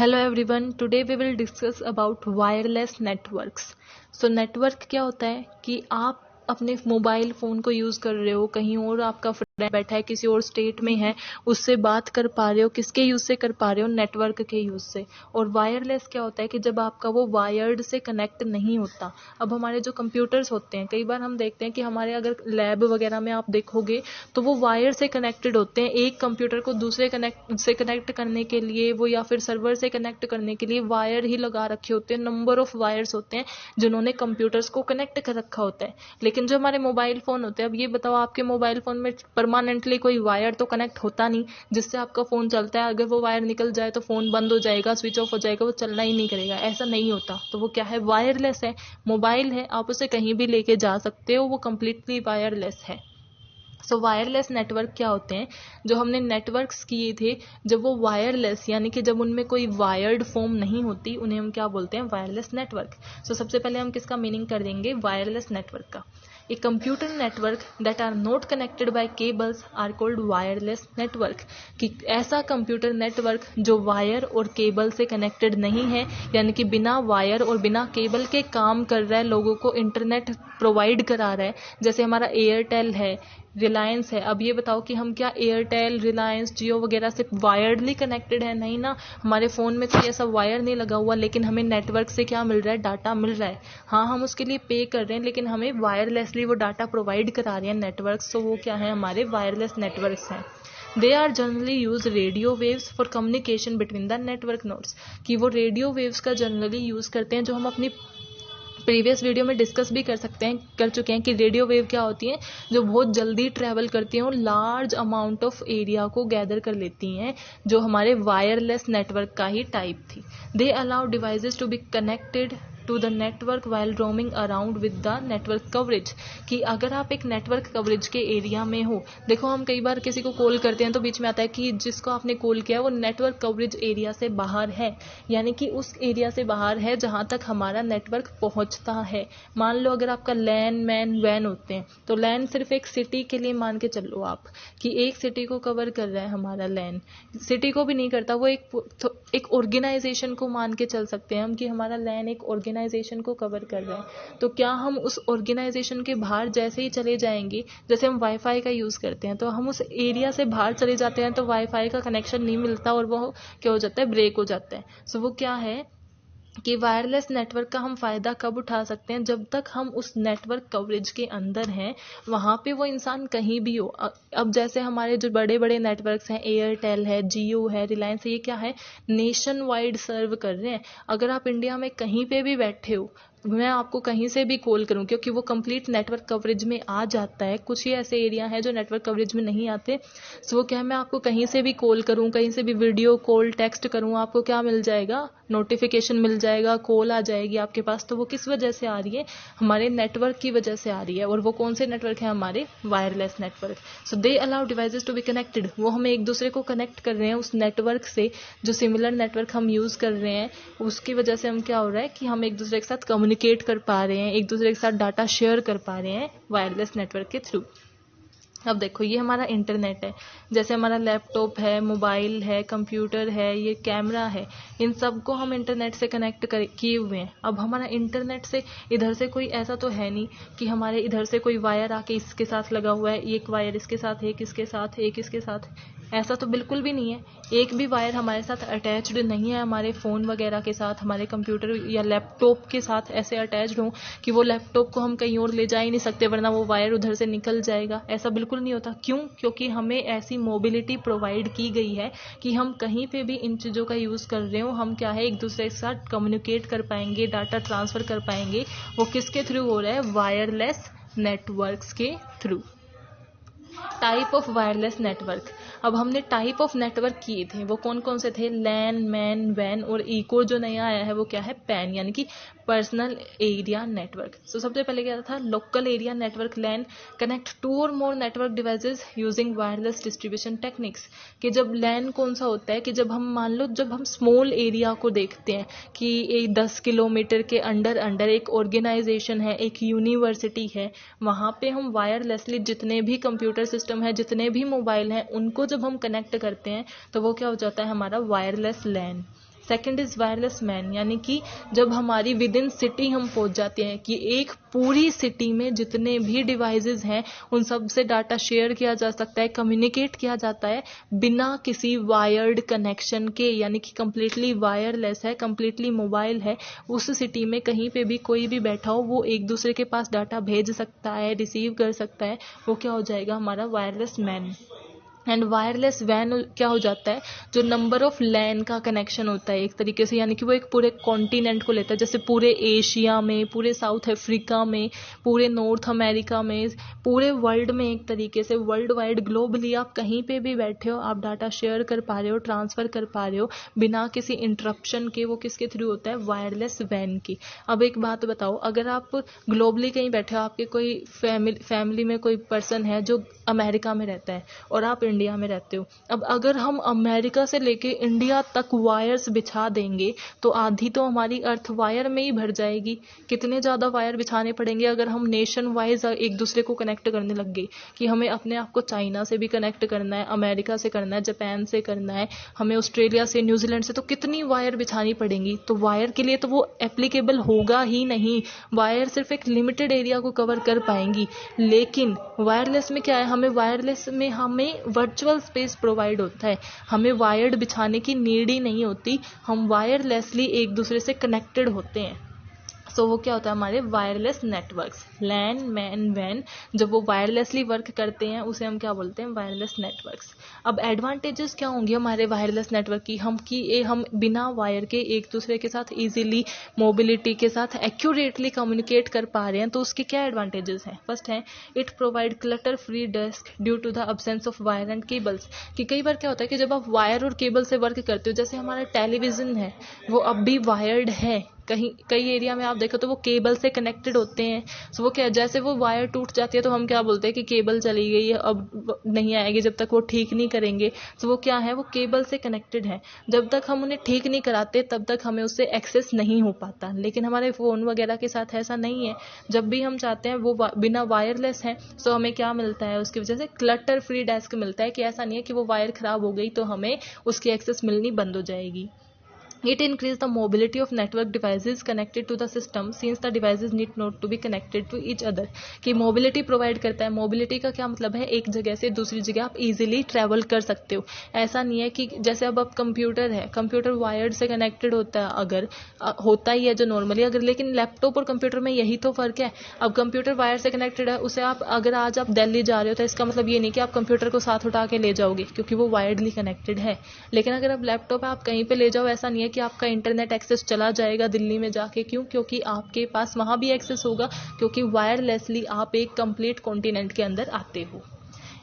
Hello everyone, today we will discuss about wireless networks. So network क्या होता है कि आप अपने मोबाइल फ़ोन को यूज़ कर रहे हो, कहीं और आपका फ्रेंड बैठा है किसी और स्टेट में है, उससे बात कर पा रहे हो, किसके यूज़ से कर पा रहे हो, नेटवर्क के यूज़ से। और वायरलेस क्या होता है कि जब आपका वो वायर्ड से कनेक्ट नहीं होता। अब हमारे जो कंप्यूटर्स होते हैं, कई बार हम देखते हैं कि हमारे अगर लैब वगैरह में आप देखोगे तो वो वायर से कनेक्टेड होते हैं। एक कंप्यूटर को दूसरे कनेक्ट करने के लिए वो या फिर सर्वर से कनेक्ट करने के लिए वायर ही लगा रखे होते हैं। नंबर ऑफ वायर्स होते हैं जिन्होंने कंप्यूटर्स को कनेक्ट कर रखा होता है। लेकिन जो हमारे मोबाइल फ़ोन होते हैं, अब ये बताओ आपके मोबाइल फ़ोन में परमानेंटली कोई वायर तो कनेक्ट होता नहीं जिससे आपका फ़ोन चलता है। अगर वो वायर निकल जाए तो फ़ोन बंद हो जाएगा, स्विच ऑफ हो जाएगा, वो चलना ही नहीं करेगा। ऐसा नहीं होता। तो वो क्या है? वायरलेस है। मोबाइल है, आप उसे कहीं भी लेके जा सकते हो, वो कम्प्लीटली वायरलेस है। सो वायरलेस नेटवर्क क्या होते हैं? जो हमने नेटवर्क्स किए थे, जब वो वायरलेस यानी कि जब उनमें कोई वायर्ड फॉर्म नहीं होती, उन्हें हम क्या बोलते हैं? Wireless network. सो सबसे पहले हम किसका मीनिंग कर देंगे? वायरलेस नेटवर्क का। A computer network that are not connected by cables are called wireless network. कि ऐसा कंप्यूटर नेटवर्क जो वायर और केबल से कनेक्टेड नहीं है, यानी कि बिना वायर और बिना केबल के काम कर रहा है, लोगों को इंटरनेट प्रोवाइड करा रहा है। जैसे हमारा एयरटेल है, रिलायंस है। अब ये बताओ कि हम क्या एयरटेल, रिलायंस, जियो वगैरह से वायर्डली कनेक्टेड है? नहीं ना, हमारे फ़ोन में कोई ऐसा वायर नहीं लगा हुआ, लेकिन हमें नेटवर्क से क्या मिल रहा है? डाटा मिल रहा है। हाँ, हम उसके लिए पे कर रहे हैं, लेकिन हमें वायरलेसली वो डाटा प्रोवाइड करा रहे हैं नेटवर्क। तो वो क्या है? हमारे वायरलेस नेटवर्क्स हैं। They are generally use radio waves for communication between the network nodes. कि वो रेडियो वेव्स का जनरली यूज़ करते हैं, जो हम अपनी प्रीवियस वीडियो में डिस्कस भी कर चुके हैं कि रेडियो वेव क्या होती हैं, जो बहुत जल्दी ट्रैवल करती हैं और लार्ज अमाउंट ऑफ एरिया को गैदर कर लेती हैं, जो हमारे वायरलेस नेटवर्क का ही टाइप थी। They allow devices to be connected to the network while roaming around with the network coverage. कि अगर आप एक नेटवर्क कवरेज के एरिया में हो, देखो हम कई बार किसी को कॉल करते हैं तो बीच में आता है कि जिसको आपने कॉल किया वो नेटवर्क कवरेज एरिया से बाहर है, यानी कि उस एरिया से बाहर है जहां तक हमारा नेटवर्क पहुंचता है। मान लो अगर आपका लैन मैन वैन होते हैं, तो लैन सिर्फ एक सिटी के लिए मान के चलो आप कि एक सिटी को कवर कर रहा है हमारा लैन। सिटी को भी नहीं करता, वो एक ऑर्गेनाइजेशन को मान के चल सकते हैं हम कि हमारा लैन एक ऑर्गेनाइजेशन को कवर कर रहा है। तो क्या हम उस ऑर्गेनाइजेशन के बाहर जैसे ही चले जाएंगे, जैसे हम वाईफाई का यूज़ करते हैं, तो हम उस एरिया से बाहर चले जाते हैं तो वाईफाई का कनेक्शन नहीं मिलता और वो क्या हो जाता है? ब्रेक हो जाता है। सो वो क्या है कि वायरलेस नेटवर्क का हम फ़ायदा कब उठा सकते हैं? जब तक हम उस नेटवर्क कवरेज के अंदर हैं, वहाँ पे वो इंसान कहीं भी हो। अब जैसे हमारे जो बड़े बड़े नेटवर्क्स हैं, एयरटेल है, जियो है, रिलायंस है, ये क्या है? नेशन वाइड सर्व कर रहे हैं। अगर आप इंडिया में कहीं पे भी बैठे हो, मैं आपको कहीं से भी कॉल करूं, क्योंकि वो कंप्लीट नेटवर्क कवरेज में आ जाता है। कुछ ही ऐसे एरिया हैं जो नेटवर्क कवरेज में नहीं आते। सो वो क्या है? मैं आपको कहीं से भी कॉल करूं, कहीं से भी वीडियो कॉल, टेक्स्ट करूं, आपको क्या मिल जाएगा? नोटिफिकेशन मिल जाएगा, कॉल आ जाएगी आपके पास। तो वो किस वजह से आ रही है? हमारे नेटवर्क की वजह से आ रही है। और वो कौन से नेटवर्क है? हमारे wireless network. So they allow devices to be connected. वो हमें एक दूसरे को कनेक्ट कर रहे हैं उस नेटवर्क से, जो सिमिलर नेटवर्क हम यूज़ कर रहे हैं। उसकी वजह से हम क्या हो रहा है कि हम एक दूसरे के साथ कम्युनिकेट कर पा रहे हैं, एक दूसरे के साथ डाटा शेयर कर पा रहे हैं वायरलेस नेटवर्क के थ्रू। अब देखो, ये हमारा इंटरनेट है। जैसे हमारा लैपटॉप है, मोबाइल है, कंप्यूटर है, ये कैमरा है, इन सब को हम इंटरनेट से कनेक्ट किए हुए हैं। अब हमारा इंटरनेट से इधर से कोई ऐसा तो है नहीं कि हमारे इधर से कोई वायर आके इसके साथ लगा हुआ है, एक वायर इसके साथ, एक इसके साथ, एक इसके साथ। ऐसा तो बिल्कुल भी नहीं है। एक भी वायर हमारे साथ अटैच्ड नहीं है हमारे फ़ोन वगैरह के साथ, हमारे कंप्यूटर या लैपटॉप के साथ ऐसे अटैच्ड हो कि वो लैपटॉप को हम कहीं और ले जा ही नहीं सकते, वरना वो वायर उधर से निकल जाएगा। ऐसा बिल्कुल नहीं होता। क्यों? क्योंकि हमें ऐसी मोबिलिटी प्रोवाइड की गई है कि हम कहीं पे भी इन चीज़ों का यूज़ कर रहे हो, हम क्या है, एक दूसरे के साथ कम्युनिकेट कर पाएंगे, डाटा ट्रांसफ़र कर पाएंगे। वो किसके थ्रू हो रहा है? वायरलेस नेटवर्क्स के through. Type of wireless network. अब हमने टाइप ऑफ नेटवर्क किए थे, वो कौन कौन से थे? लैन, मैन, वैन, और इको जो नया आया है वो क्या है? पैन, यानी कि पर्सनल एरिया नेटवर्क। सो सबसे पहले क्या था? Local area network, LAN, connect 2 और more network devices using wireless distribution techniques. कि जब लैन कौन सा होता है कि जब हम मान लो, जब हम स्मॉल एरिया को देखते हैं कि एक 10 किलोमीटर के अंडर एक ऑर्गेनाइजेशन है, एक यूनिवर्सिटी है, वहाँ पे हम वायरलेसली जितने भी कंप्यूटर सिस्टम है, जितने भी मोबाइल हैं, उनको जब हम कनेक्ट करते हैं तो वो क्या हो जाता है? हमारा wireless LAN. Second is wireless MAN, यानी कि जब हमारी विद इन सिटी हम पहुंच जाते हैं कि एक पूरी सिटी में जितने भी डिवाइसेस हैं उन सब से डाटा शेयर किया जा सकता है, कम्युनिकेट किया जाता है बिना किसी वायर्ड कनेक्शन के, यानी कि कंप्लीटली वायरलेस है, कंप्लीटली मोबाइल है। उस सिटी में कहीं पे भी कोई भी बैठा हो वो एक दूसरे के पास डाटा भेज सकता है, रिसीव कर सकता है, वो क्या हो जाएगा हमारा वायरलेस मैन। एंड वायरलेस वैन क्या हो जाता है, जो नंबर ऑफ लैन का कनेक्शन होता है एक तरीके से, यानी कि वो एक पूरे कॉन्टिनेंट को लेता है, जैसे पूरे एशिया में, पूरे साउथ अफ्रीका में, पूरे नॉर्थ अमेरिका में, पूरे वर्ल्ड में, एक तरीके से वर्ल्ड वाइड ग्लोबली आप कहीं पे भी बैठे हो आप डाटा शेयर कर पा रहे हो, ट्रांसफर कर पा रहे हो बिना किसी इंटरप्शन के। वो किसके थ्रू होता है, वायरलेस वैन की। अब एक बात बताओ, अगर आप ग्लोबली कहीं बैठे हो, आपके कोई फैमिली में कोई पर्सन है जो अमेरिका में रहता है और आप इंडिया में रहते हो, अब अगर हम अमेरिका से लेके इंडिया तक वायर्स बिछा देंगे तो आधी तो हमारी अर्थ वायर में ही भर जाएगी। कितने ज़्यादा वायर बिछाने पड़ेंगे अगर हम नेशन वाइज एक दूसरे को कनेक्ट करने लग गए, कि हमें अपने आप को चाइना से भी कनेक्ट करना है, अमेरिका से करना है, जापान से करना है, हमें ऑस्ट्रेलिया से, न्यूजीलैंड से, तो कितनी वायर बिछानी पड़ेंगी। तो वायर के लिए तो वो एप्लीकेबल होगा ही नहीं, वायर सिर्फ एक लिमिटेड एरिया को कवर कर पाएंगी। लेकिन वायरलेस में क्या है, हमें वायरलेस में हमें वर्चुअल स्पेस प्रोवाइड होता है, हमें वायर्ड बिछाने की नीड ही नहीं होती, हम वायरलेसली एक दूसरे से कनेक्टेड होते हैं। सो वो क्या होता है, हमारे वायरलेस नेटवर्क्स, लैन, मैन, वैन, जब वो वायरलेसली वर्क करते हैं उसे हम क्या बोलते हैं, वायरलेस नेटवर्क्स। अब एडवांटेजेस क्या होंगे हमारे वायरलेस नेटवर्क की, हम बिना वायर के एक दूसरे के साथ इजीली, मोबिलिटी के साथ एक्यूरेटली कम्युनिकेट कर पा रहे हैं, तो उसके क्या एडवांटेजेस हैं। फर्स्ट है, it provide clutter free desk due to the absence of wire and cables. कि कई बार क्या होता है कि जब आप वायर और केबल से वर्क करते हो, जैसे हमारा टेलीविजन है वो अब भी वायर्ड है, कई एरिया में आप देखो तो वो केबल से कनेक्टेड होते हैं। सो वो क्या, जैसे वो वायर टूट जाती है तो हम क्या बोलते हैं कि केबल चली गई है, अब नहीं आएगी जब तक वो ठीक नहीं करेंगे। सो वो क्या है, वो केबल से कनेक्टेड है, जब तक हम उन्हें ठीक नहीं कराते तब तक हमें उससे एक्सेस नहीं हो पाता। लेकिन हमारे फ़ोन वगैरह के साथ ऐसा नहीं है, जब भी हम चाहते हैं वो बिना वायरलेस है। सो हमें क्या मिलता है, उसकी वजह से क्लटर फ्री डेस्क मिलता है, कि ऐसा नहीं है कि वो वायर खराब हो गई तो हमें उसकी एक्सेस मिलनी बंद हो जाएगी। It increases the mobility of network devices connected to the system since the devices need not to be connected to each other। कि mobility provide करता है। mobility का क्या मतलब है, एक जगह से दूसरी जगह आप easily travel कर सकते हो। ऐसा नहीं है कि जैसे अब कंप्यूटर है, कंप्यूटर वायर्ड से कनेक्टेड होता है, अगर होता ही है जो नॉर्मली, अगर लेकिन लैपटॉप और कंप्यूटर में यही तो फ़र्क है। अब कंप्यूटर वायर से कनेक्टेड है, उसे आप अगर आज आप दिल्ली जा रहे हो तो इसका मतलब ये नहीं कि आप कंप्यूटर को साथ उठा के ले जाओगे, क्योंकि वो वायर्डली कनेक्टेड है। लेकिन अगर आप लैपटॉप आप कहीं पे ले जाओ, ऐसा नहीं है कि आपका इंटरनेट एक्सेस चला जाएगा दिल्ली में जाके। क्यों, क्योंकि आपके पास वहां भी एक्सेस होगा, क्योंकि वायरलेसली आप एक कंप्लीट कॉन्टिनेंट के अंदर आते हो।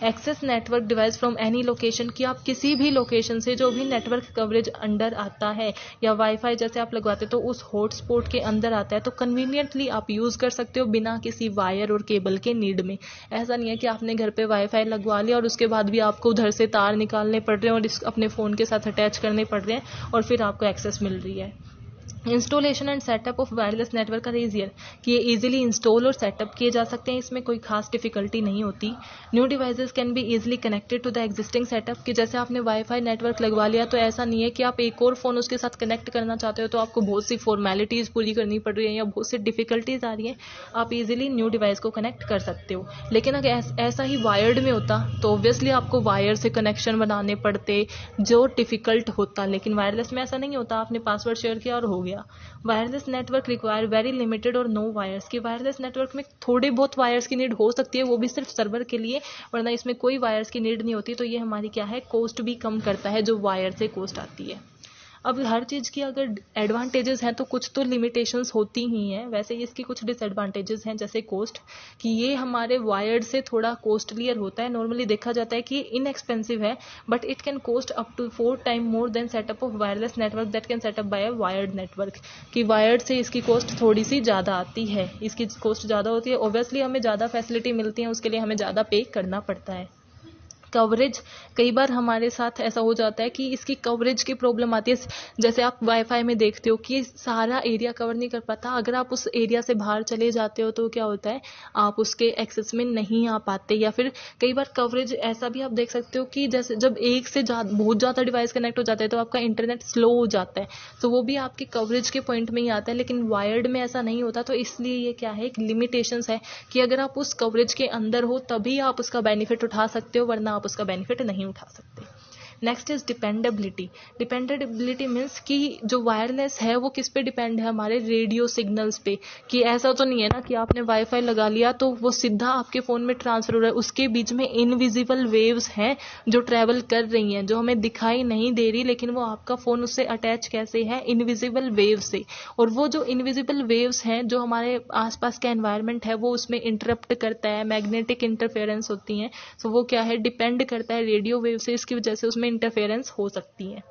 Access network device from any location, कि आप किसी भी लोकेशन से जो भी नेटवर्क कवरेज अंडर आता है या वाईफाई जैसे आप लगवाते तो उस हॉटस्पॉट के अंदर आता है, तो कन्वीनियंटली आप यूज़ कर सकते हो बिना किसी वायर और केबल के नीड में। ऐसा नहीं है कि आपने घर पे वाईफाई लगवा लिया और उसके बाद भी आपको उधर से तार निकालने पड़ रहे हैं और अपने फ़ोन के साथ अटैच करने पड़ रहे हैं और फिर आपको एक्सेस मिल रही है। Installation and setup of wireless network are easier, कि ये इजीली इंस्टॉल और सेटअप किए जा सकते हैं, इसमें कोई खास डिफिकल्टी नहीं होती। New devices can be easily connected to the existing setup, कि जैसे आपने वाईफाई नेटवर्क लगवा लिया तो ऐसा नहीं है कि आप एक और फ़ोन उसके साथ कनेक्ट करना चाहते हो तो आपको बहुत सी फॉर्मेलिटीज़ पूरी करनी पड़ रही है या बहुत सी डिफिकल्टीज आ रही है, आप इजीली न्यू डिवाइस को कनेक्ट कर सकते हो। लेकिन अगर ऐसा ही वायर्ड में होता तो ऑब्वियसली आपको वायर से कनेक्शन बनाने पड़ते, जो डिफिकल्ट होता। लेकिन वायरलेस में ऐसा नहीं होता, आपने पासवर्ड शेयर किया और हो गया। Wireless network require very limited और नो वायर्स, की वायरलेस नेटवर्क में थोड़े बहुत वायर्स की नीड हो सकती है, वो भी सिर्फ सर्वर के लिए, वरना इसमें कोई वायर्स की नीड नहीं होती। तो ये हमारी क्या है, कॉस्ट भी कम करता है, जो वायर से कॉस्ट आती है। अब हर चीज़ की अगर एडवांटेजेस हैं तो कुछ तो लिमिटेशंस होती ही हैं, वैसे इसकी कुछ डिसएडवांटेजेस हैं, जैसे कॉस्ट, कि ये हमारे वायर्ड से थोड़ा कॉस्टलियर होता है। नॉर्मली देखा जाता है कि इनएक्सपेंसिव है, but it can cost up to 4 time more than setup of wireless network that can set up by a wired network, कि वायर्ड से इसकी कॉस्ट थोड़ी सी ज़्यादा आती है, इसकी कॉस्ट ज़्यादा होती है। ऑब्वियसली हमें ज़्यादा फैसिलिटी मिलती है, उसके लिए हमें ज़्यादा पे करना पड़ता है। कवरेज, कई बार हमारे साथ ऐसा हो जाता है कि इसकी कवरेज की प्रॉब्लम आती है। जैसे आप वाईफाई में देखते हो कि सारा एरिया कवर नहीं कर पाता, अगर आप उस एरिया से बाहर चले जाते हो तो क्या होता है, आप उसके एक्सेस में नहीं आ पाते। या फिर कई बार कवरेज ऐसा भी आप देख सकते हो कि जैसे जब एक से बहुत ज़्यादा डिवाइस कनेक्ट हो जाते हैं तो आपका इंटरनेट स्लो हो जाता है, तो वो भी आपके कवरेज के पॉइंट में ही आता है। लेकिन वायर्ड में ऐसा नहीं होता, तो इसलिए ये क्या है, एक लिमिटेशंस है कि अगर आप उस कवरेज के अंदर हो तभी आप उसका बेनिफिट उठा सकते हो, वरना आप उसका बेनिफिट नहीं उठा सकते। Next is dependability. Dependability means कि जो वायरलेस है वो किस पे डिपेंड है, हमारे रेडियो सिग्नल्स पे। कि ऐसा तो नहीं है ना कि आपने वाईफाई लगा लिया तो वो सीधा आपके फ़ोन में ट्रांसफर हो रहा है, उसके बीच में इनविजिबल वेव्स हैं जो ट्रैवल कर रही हैं, जो हमें दिखाई नहीं दे रही, लेकिन वो आपका फ़ोन उससे अटैच कैसे है, इनविजिबल वेव से। और वो जो इनविजिबल वेव्स हैं जो हमारे आसपास का एनवायरनमेंट है वो उसमें इंटरप्ट करता है, मैग्नेटिक इंटरफेरेंस होती हैं, तो वो क्या है, डिपेंड करता है रेडियो वेव से, इसकी वजह से उसमें इंटरफेरेंस हो सकती है।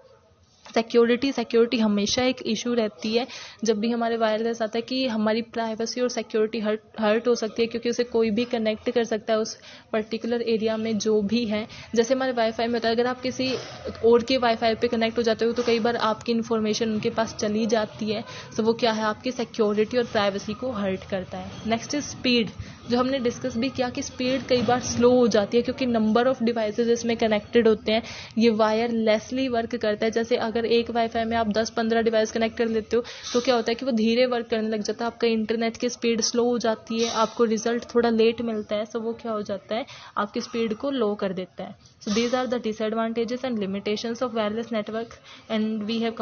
सिक्योरिटी हमेशा एक इशू रहती है जब भी हमारे वायरलेस आता है, कि हमारी प्राइवेसी और सिक्योरिटी हर्ट हो सकती है, क्योंकि उसे कोई भी कनेक्ट कर सकता है उस पर्टिकुलर एरिया में जो भी है। जैसे हमारे वाईफाई में होता है, अगर आप किसी और के वाईफाई पे कनेक्ट हो जाते हो तो कई बार आपकी इन्फॉर्मेशन उनके पास चली जाती है, तो वो क्या है, आपकी सिक्योरिटी और प्राइवेसी को हर्ट करता है। नेक्स्ट इज स्पीड, जो हमने डिस्कस भी किया कि स्पीड कई बार स्लो हो जाती है क्योंकि नंबर ऑफ डिवाइसेज इसमें कनेक्टेड होते हैं, ये वायरलेसली वर्क करता है। जैसे अगर एक वाईफाई में आप 10-15 डिवाइस कनेक्ट कर लेते हो तो क्या होता है कि वो धीरे वर्क करने लग जाता है, आपका इंटरनेट की स्पीड स्लो हो जाती है, आपको रिजल्ट थोड़ा लेट मिलता है, सो वो क्या हो जाता है, आपकी स्पीड को लो कर देता है। So these are the disadvantages and limitations of wireless network, and we have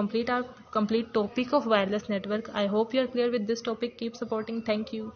complete topic of wireless network. I hope you are clear with this topic. Keep supporting. Thank you.